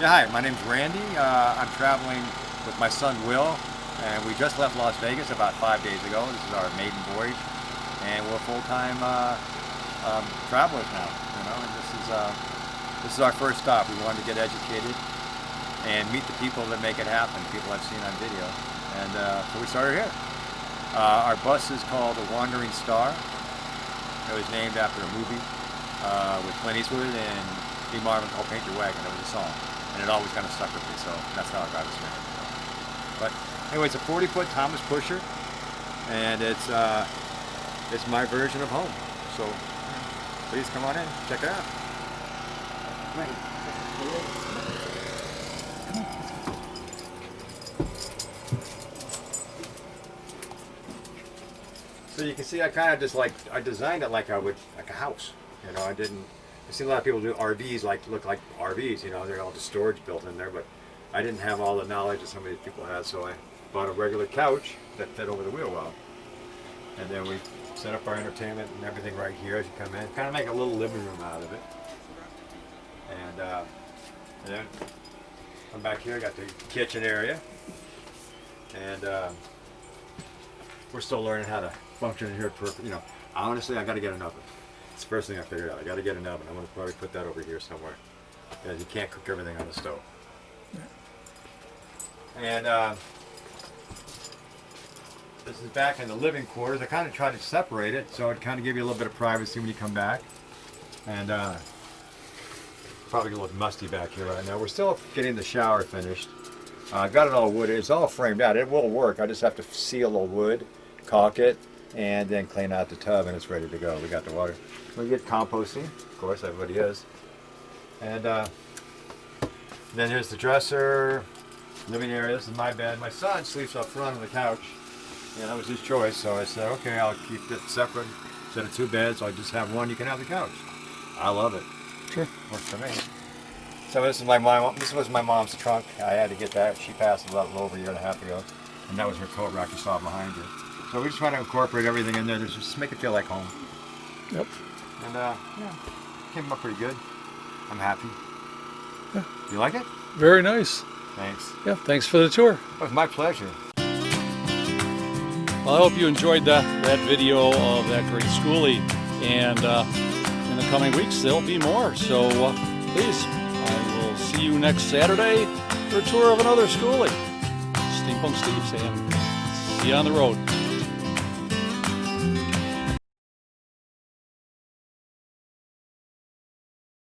Hi, my name's Randy. I'm traveling with my son Will, and we just left Las Vegas about 5 days ago. This is our maiden voyage, and we're full-time travelers now. You know, and this is our first stop. We wanted to get educated and meet the people that make it happen, people I've seen on video, and so we started here. Our bus is called the Wandering Star. It was named after a movie with Clint Eastwood and Steve Marvin called Paint Your Wagon. It was a song, and it always kind of stuck with me, so that's how I got its name. But anyway, it's a 40-foot Thomas pusher, and it's my version of home. So please come on in, check it out. So you can see I kind of just I designed it like I would, like a house. You know, I've seen a lot of people do RVs look like RVs, you know, they're all just storage built in there, but I didn't have all the knowledge that some of these people had, so I bought a regular couch that fit over the wheel well. And then we set up our entertainment and everything right here as you come in, kind of make a little living room out of it. And then come back here, I got the kitchen area, and we're still learning how to function in here perfect. You know, honestly, I got to get an oven. It's the first thing I figured out. I got to get an oven. I'm going to probably put that over here somewhere, because you can't cook everything on the stove. And this is back in the living quarters. I kind of tried to separate it, so it kind of give you a little bit of privacy when you come back. And probably a little musty back here right now. We're still getting the shower finished. I've got it all wood. It's all framed out. It will work. I just have to seal the wood, caulk it, and then clean out the tub, and it's ready to go. We got the water. We get composting, of course, everybody is. And then here's the dresser, living area. This is my bed. My son sleeps up front on the couch. Yeah, that was his choice, so I said, okay, I'll keep it separate. Instead of two beds, so I just have one. You can have the couch. I love it. Sure. Works for me. So this is my mom. This was my mom's trunk. I had to get that. She passed a little over a year and a half ago, and that was her coat rack you saw behind her. So we just try to incorporate everything in there to just make it feel like home. Yep. And yeah, came up pretty good. I'm happy. Yeah. You like it? Very nice. Thanks. Yeah, thanks for the tour. It was my pleasure. Well, I hope you enjoyed that video of that great schoolie, and in the coming weeks there'll be more. So please, I will see you next Saturday for a tour of another schoolie. Steampunk Steve saying, see you on the road.